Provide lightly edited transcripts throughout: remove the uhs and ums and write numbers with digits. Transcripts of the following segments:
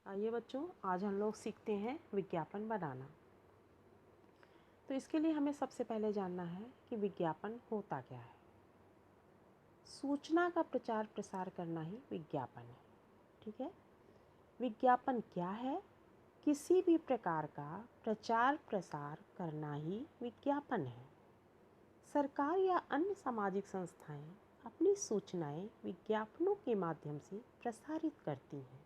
आइए बच्चों, आज हम लोग सीखते हैं विज्ञापन बनाना। तो इसके लिए हमें सबसे पहले जानना है कि विज्ञापन होता क्या है। सूचना का प्रचार प्रसार करना ही विज्ञापन है। ठीक है। विज्ञापन क्या है? किसी भी प्रकार का प्रचार प्रसार करना ही विज्ञापन है। सरकार या अन्य सामाजिक संस्थाएं अपनी सूचनाएं विज्ञापनों के माध्यम से प्रसारित करती हैं।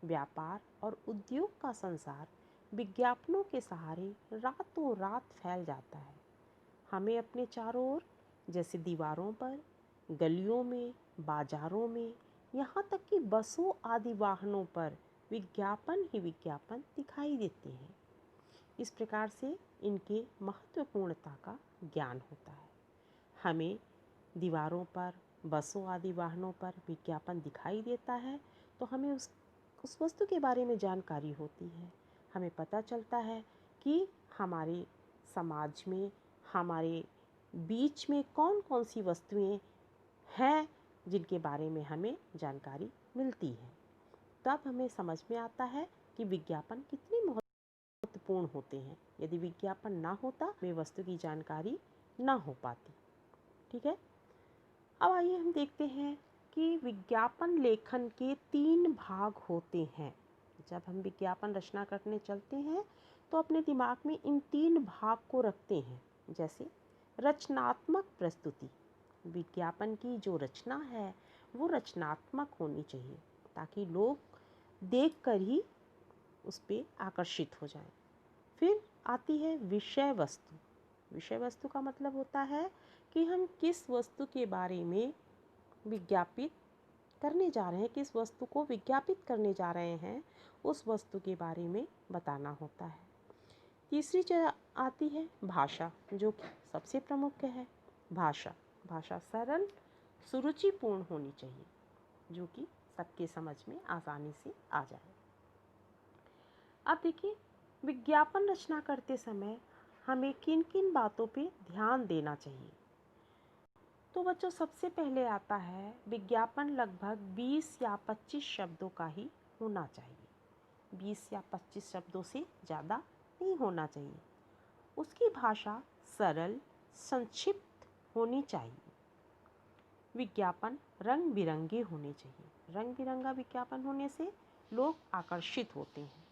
व्यापार और उद्योग का संसार विज्ञापनों के सहारे रातों रात फैल जाता है। हमें अपने चारों ओर, जैसे दीवारों पर, गलियों में, बाजारों में, यहाँ तक कि बसों आदि वाहनों पर विज्ञापन ही विज्ञापन दिखाई देते हैं। इस प्रकार से इनके महत्वपूर्णता का ज्ञान होता है। हमें दीवारों पर, बसों आदि वाहनों पर विज्ञापन दिखाई देता है तो हमें उस वस्तु के बारे में जानकारी होती है। हमें पता चलता है कि हमारे समाज में, हमारे बीच में कौन कौन सी वस्तुएं हैं जिनके बारे में हमें जानकारी मिलती है। तब हमें समझ में आता है कि विज्ञापन कितने महत्वपूर्ण होते हैं। यदि विज्ञापन ना होता, वे वस्तु की जानकारी ना हो पाती। ठीक है। अब आइए हम देखते हैं कि विज्ञापन लेखन के 3 भाग होते हैं। जब हम विज्ञापन रचना करने चलते हैं तो अपने दिमाग में इन 3 भाग को रखते हैं। जैसे रचनात्मक प्रस्तुति। विज्ञापन की जो रचना है वो रचनात्मक होनी चाहिए ताकि लोग देखकर ही उस पर आकर्षित हो जाएं। फिर आती है विषय वस्तु। विषय वस्तु का मतलब होता है कि हम किस वस्तु के बारे में विज्ञापित करने जा रहे हैं, किस वस्तु को विज्ञापित करने जा रहे हैं, उस वस्तु के बारे में बताना होता है। तीसरी चीज़ आती है भाषा, जो कि सबसे प्रमुख है। भाषा सरल, सुरुचिपूर्ण होनी चाहिए, जो कि सबके समझ में आसानी से आ जाए। अब देखिए, विज्ञापन रचना करते समय हमें किन किन बातों पे ध्यान देना चाहिए। तो बच्चों, सबसे पहले आता है विज्ञापन लगभग 20 या 25 शब्दों का ही होना चाहिए। 20 या 25 शब्दों से ज़्यादा नहीं होना चाहिए। उसकी भाषा सरल, संक्षिप्त होनी चाहिए। विज्ञापन रंग बिरंगे होने चाहिए। रंग बिरंगा विज्ञापन होने से लोग आकर्षित होते हैं।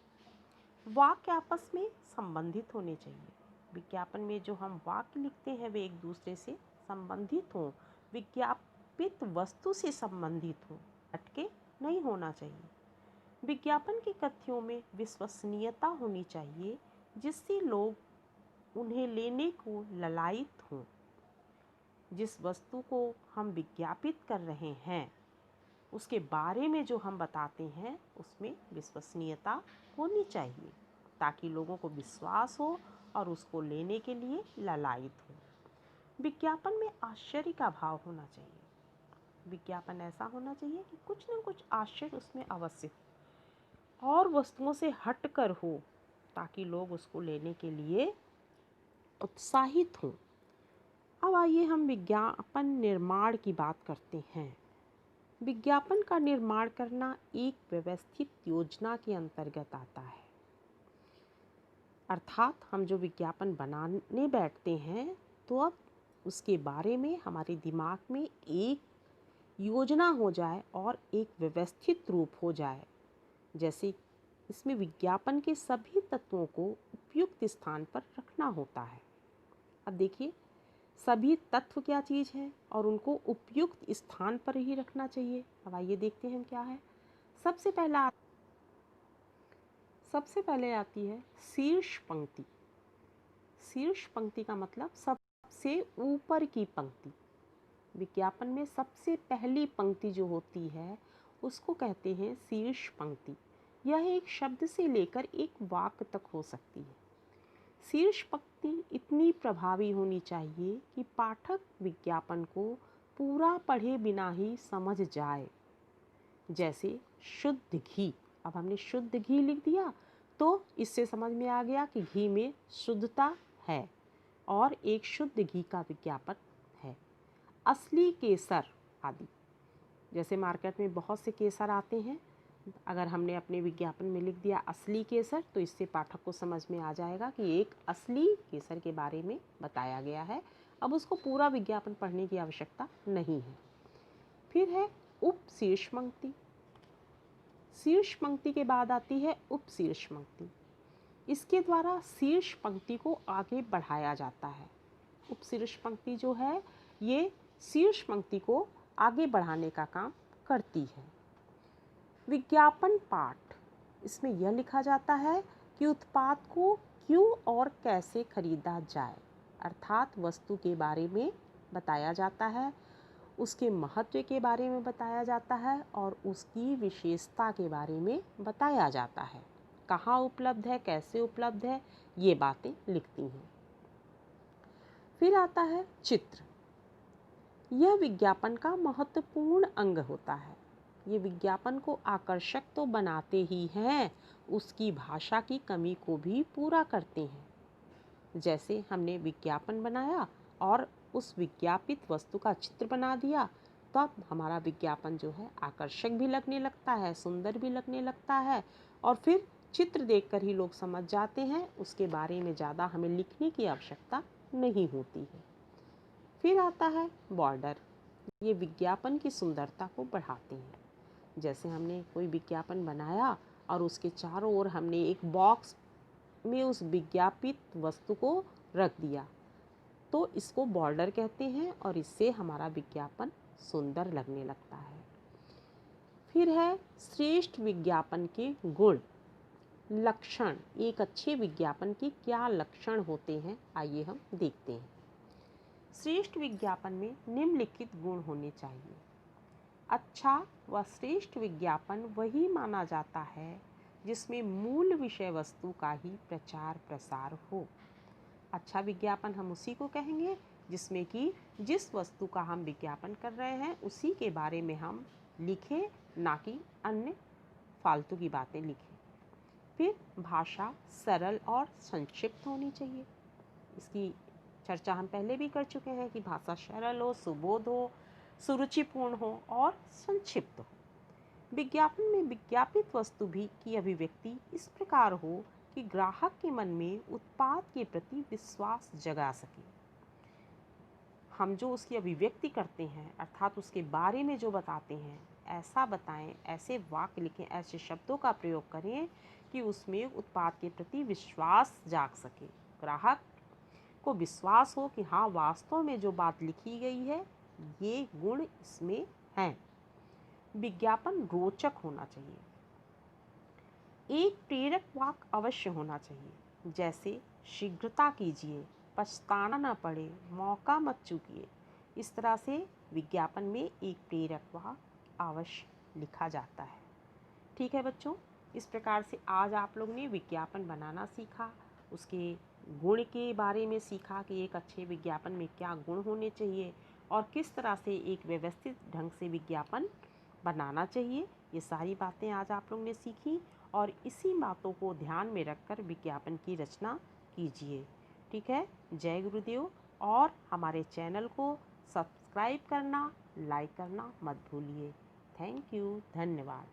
वाक्य आपस में संबंधित होने चाहिए। विज्ञापन में जो हम वाक्य लिखते हैं वे एक दूसरे से संबंधित हों, विज्ञापित वस्तु से संबंधित हों, अटके नहीं होना चाहिए। विज्ञापन के कथ्यों में विश्वसनीयता होनी चाहिए जिससे लोग उन्हें लेने को ललायित हों। जिस वस्तु को हम विज्ञापित कर रहे हैं उसके बारे में जो हम बताते हैं उसमें विश्वसनीयता होनी चाहिए ताकि लोगों को विश्वास हो और उसको लेने के लिए ललायित हो। विज्ञापन में आश्चर्य का भाव होना चाहिए। विज्ञापन ऐसा होना चाहिए कि कुछ न कुछ आश्चर्य उसमें अवश्य हो और वस्तुओं से हटकर हो ताकि लोग उसको लेने के लिए उत्साहित हों। अब आइए हम विज्ञापन निर्माण की बात करते हैं। विज्ञापन का निर्माण करना एक व्यवस्थित योजना के अंतर्गत आता है। अर्थात हम जो विज्ञापन बनाने बैठते हैं तो अब उसके बारे में हमारे दिमाग में एक योजना हो जाए और एक व्यवस्थित रूप हो जाए। जैसे इसमें विज्ञापन के सभी तत्वों को उपयुक्त स्थान पर रखना होता है। अब देखिए, सभी तत्व क्या चीज़ है और उनको उपयुक्त स्थान पर ही रखना चाहिए। अब आइए देखते हैं क्या है। सबसे पहले आती है शीर्ष पंक्ति। शीर्ष पंक्ति का मतलब सबसे ऊपर की पंक्ति। विज्ञापन में सबसे पहली पंक्ति जो होती है उसको कहते हैं शीर्ष पंक्ति। यह एक शब्द से लेकर एक वाक्य तक हो सकती है। शीर्ष पंक्ति इतनी प्रभावी होनी चाहिए कि पाठक विज्ञापन को पूरा पढ़े बिना ही समझ जाए। जैसे शुद्ध घी। अब हमने शुद्ध घी लिख दिया तो इससे समझ में आ गया कि घी में शुद्धता है और एक शुद्ध घी का विज्ञापन है। असली केसर आदि, जैसे मार्केट में बहुत से केसर आते हैं अगर हमने अपने विज्ञापन में लिख दिया असली केसर, तो इससे पाठक को समझ में आ जाएगा कि एक असली केसर के बारे में बताया गया है। अब उसको पूरा विज्ञापन पढ़ने की आवश्यकता नहीं है। फिर है उपशीर्ष पंक्ति। शीर्ष पंक्ति के बाद आती है उपशीर्ष पंक्ति। इसके द्वारा शीर्ष पंक्ति को आगे बढ़ाया जाता है। उपशीर्ष पंक्ति जो है ये शीर्ष पंक्ति को आगे बढ़ाने का काम करती है। विज्ञापन पाठ, इसमें यह लिखा जाता है कि उत्पाद को क्यों और कैसे खरीदा जाए, अर्थात वस्तु के बारे में बताया जाता है, उसके महत्व के बारे में बताया जाता है और उसकी विशेषता के बारे में बताया जाता है। कहाँ उपलब्ध है, कैसे उपलब्ध है, ये बातें लिखती हैं। फिर आता है चित्र। यह विज्ञापन का महत्वपूर्ण अंग होता है। ये विज्ञापन को आकर्षक तो बनाते ही हैं, उसकी भाषा की कमी को भी पूरा करते हैं। जैसे हमने विज्ञापन बनाया और उस विज्ञापित वस्तु का चित्र बना दिया, तो अब हमारा विज्ञापन जो है आकर्षक भी लगने लगता है, सुंदर भी लगने लगता है और फिर चित्र देखकर ही लोग समझ जाते हैं, उसके बारे में ज़्यादा हमें लिखने की आवश्यकता नहीं होती है। फिर आता है बॉर्डर। ये विज्ञापन की सुंदरता को बढ़ाते हैं। जैसे हमने कोई विज्ञापन बनाया और उसके चारों ओर हमने एक बॉक्स में उस विज्ञापित वस्तु को रख दिया, तो इसको बॉर्डर कहते हैं और इससे हमारा विज्ञापन सुंदर लगने लगता है। फिर है श्रेष्ठ विज्ञापन के गुण, लक्षण। एक अच्छे विज्ञापन के क्या लक्षण होते हैं, आइए हम देखते हैं। श्रेष्ठ विज्ञापन में निम्नलिखित गुण होने चाहिए। अच्छा व श्रेष्ठ विज्ञापन वही माना जाता है जिसमें मूल विषय वस्तु का ही प्रचार प्रसार हो। अच्छा विज्ञापन हम उसी को कहेंगे जिसमें कि जिस वस्तु का हम विज्ञापन कर रहे हैं उसी के बारे में हम लिखें, ना कि अन्य फालतू की बातें लिखें। फिर भाषा सरल और संक्षिप्त होनी चाहिए। इसकी चर्चा हम पहले भी कर चुके हैं कि भाषा सरल हो, सुबोध हो, सुरुचिपूर्ण हो और संक्षिप्त हो। विज्ञापन में विज्ञापित वस्तु भी की अभिव्यक्ति इस प्रकार हो कि ग्राहक के मन में उत्पाद के प्रति विश्वास जगा सके। हम जो उसकी अभिव्यक्ति करते हैं अर्थात उसके बारे में जो बताते हैं, ऐसा बताएं, ऐसे वाक्य लिखें, ऐसे शब्दों का प्रयोग करें कि उसमें उत्पाद के प्रति विश्वास जाग सके। ग्राहक को विश्वास हो कि हाँ, वास्तव में जो बात लिखी गई है ये गुण इसमें हैं। विज्ञापन रोचक होना चाहिए। एक प्रेरक वाक्य अवश्य होना चाहिए, जैसे शीघ्रता कीजिए, पछताना न पड़े, मौका मत चूकिए। इस तरह से विज्ञापन में एक प्रेरक वाक्य अवश्य लिखा जाता है। ठीक है बच्चों, इस प्रकार से आज आप लोग ने विज्ञापन बनाना सीखा, उसके गुण के बारे में सीखा कि एक अच्छे विज्ञापन में क्या गुण होने चाहिए और किस तरह से एक व्यवस्थित ढंग से विज्ञापन बनाना चाहिए। ये सारी बातें आज आप लोग ने सीखी और इसी बातों को ध्यान में रखकर विज्ञापन की रचना कीजिए। ठीक है, जय गुरुदेव। और हमारे चैनल को सब्सक्राइब करना, लाइक करना मत भूलिए। थैंक यू, धन्यवाद।